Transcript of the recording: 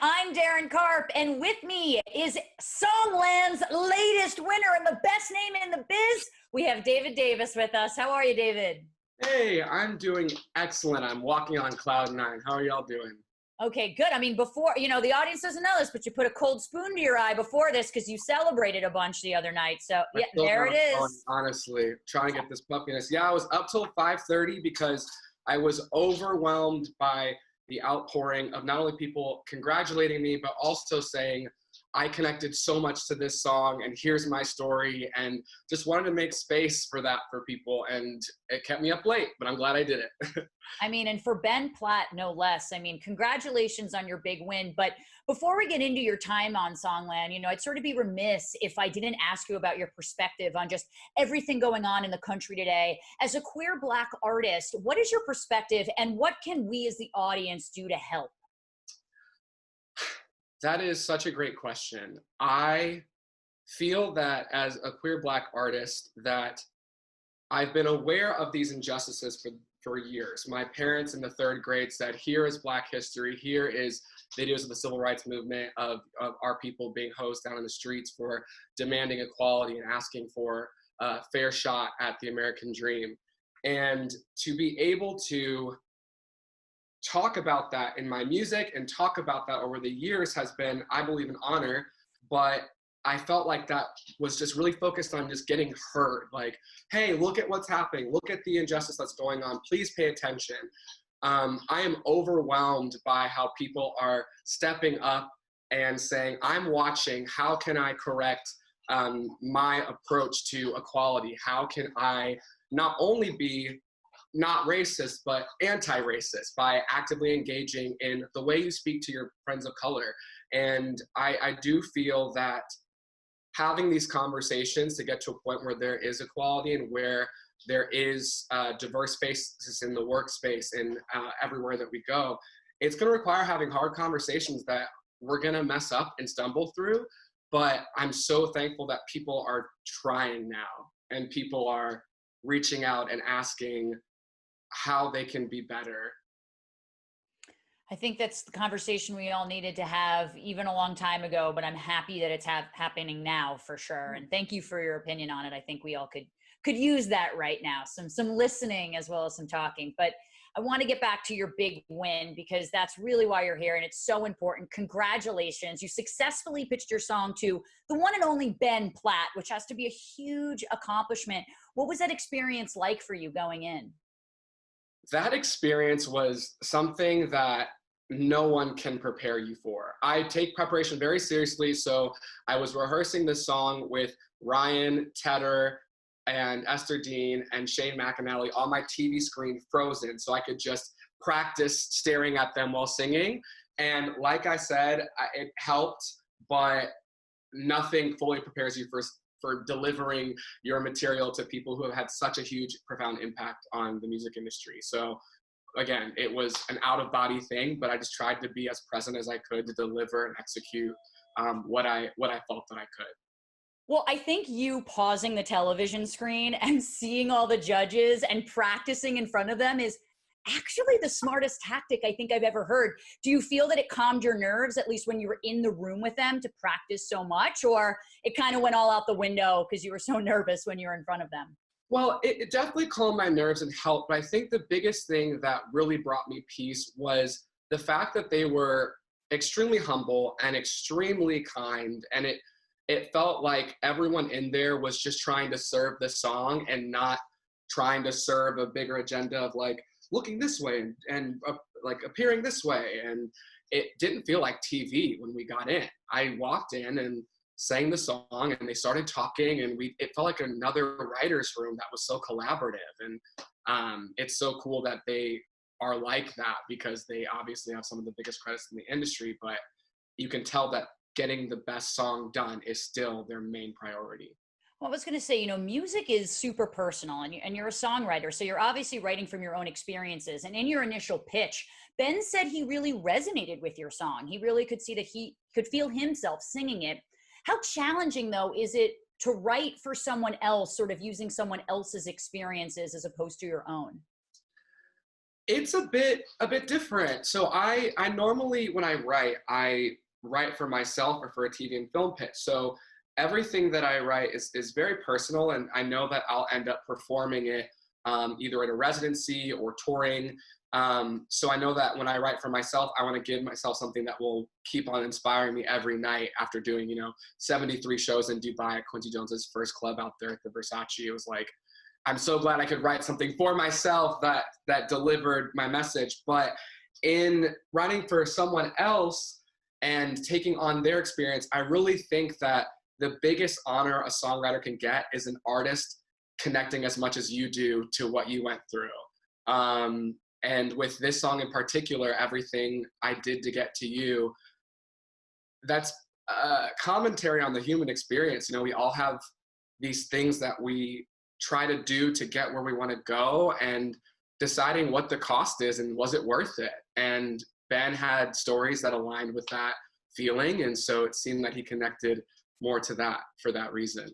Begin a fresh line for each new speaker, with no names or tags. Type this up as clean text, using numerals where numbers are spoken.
I'm Darren Karp, and with me is Songland's latest winner and the best name in the biz. We have David Davis with us. How are you, David?
Hey, I'm doing excellent. I'm walking on cloud nine. How are y'all doing?
Okay, good. I mean, before, the audience doesn't know this, but you put a cold spoon to your eye before this because you celebrated a bunch the other night. So, yeah, there it is.
Honestly, trying to get this puffiness. Yeah, I was up till 5:30 because I was overwhelmed by the outpouring of not only people congratulating me, but also saying, I connected so much to this song and here's my story, and just wanted to make space for that for people, and it kept me up late, but I'm glad I did it.
I mean, and for Ben Platt, no less. I mean, congratulations on your big win. But before we get into your time on Songland, I'd sort of be remiss if I didn't ask you about your perspective on just everything going on in the country today. As a queer Black artist, what is your perspective and what can we as the audience do to help?
That is such a great question. I feel that as a queer Black artist that I've been aware of these injustices for years. My parents in the third grade said, here is Black history, here is videos of the civil rights movement, of our people being hosed down in the streets for demanding equality and asking for a fair shot at the American dream. And to be able to talk about that in my music and talk about that over the years has been, I believe, an honor, but I felt like that was just really focused on just getting heard. Like, hey, look at what's happening. Look at the injustice that's going on. Please pay attention. I am overwhelmed by how people are stepping up and saying, I'm watching. How can I correct my approach to equality? How can I not only be not racist, but anti-racist by actively engaging in the way you speak to your friends of color? And I do feel that having these conversations to get to a point where there is equality and where there is diverse faces in the workspace and everywhere that we go, it's going to require having hard conversations that we're going to mess up and stumble through. But I'm so thankful that people are trying now and people are reaching out and asking how they can be better.
I think that's the conversation we all needed to have even a long time ago, but I'm happy that it's happening now for sure. And thank you for your opinion on it. I think we all could use that right now, some listening as well as some talking. But I want to get back to your big win because that's really why you're here and it's so important. Congratulations. You successfully pitched your song to the one and only Ben Platt, which has to be a huge accomplishment. What was that experience like for you going in?
That experience was something that no one can prepare you for. I take preparation very seriously, so I was rehearsing this song with Ryan Tedder and Esther Dean and Shane McAnally on my TV screen frozen, so I could just practice staring at them while singing. And like I said, it helped, but nothing fully prepares you for delivering your material to people who have had such a huge, profound impact on the music industry. So again, it was an out-of-body thing, but I just tried to be as present as I could to deliver and execute what I felt that I could.
Well, I think you pausing the television screen and seeing all the judges and practicing in front of them is actually the smartest tactic I think I've ever heard. Do you feel that it calmed your nerves, at least when you were in the room with them, to practice so much, or it kind of went all out the window because you were so nervous when you were in front of them?
Well, it definitely calmed my nerves and helped, but I think the biggest thing that really brought me peace was the fact that they were extremely humble and extremely kind, and it felt like everyone in there was just trying to serve the song and not trying to serve a bigger agenda of like looking this way and like appearing this way. And it didn't feel like TV when we got in. I walked in and sang the song and they started talking and it felt like another writer's room that was so collaborative. And it's so cool that they are like that because they obviously have some of the biggest credits in the industry, but you can tell that getting the best song done is still their main priority.
Well, I was going to say, music is super personal and you're a songwriter. So you're obviously writing from your own experiences. And in your initial pitch, Ben said he really resonated with your song. He really could see that he could feel himself singing it. How challenging, though, is it to write for someone else, sort of using someone else's experiences as opposed to your own?
It's a bit different. So I normally, when I write for myself or for a TV and film pitch. So everything that I write is very personal, and I know that I'll end up performing it either at a residency or touring. So I know that when I write for myself, I want to give myself something that will keep on inspiring me every night after doing, 73 shows in Dubai at Quincy Jones's first club out there at the Versace. It was like, I'm so glad I could write something for myself that delivered my message. But in writing for someone else and taking on their experience, I really think that the biggest honor a songwriter can get is an artist connecting as much as you do to what you went through. And with this song in particular, Everything I Did to Get to You, that's a commentary on the human experience. We all have these things that we try to do to get where we want to go, and deciding what the cost is and was it worth it. And Ben had stories that aligned with that feeling, and so it seemed that he connected more to that for that reason.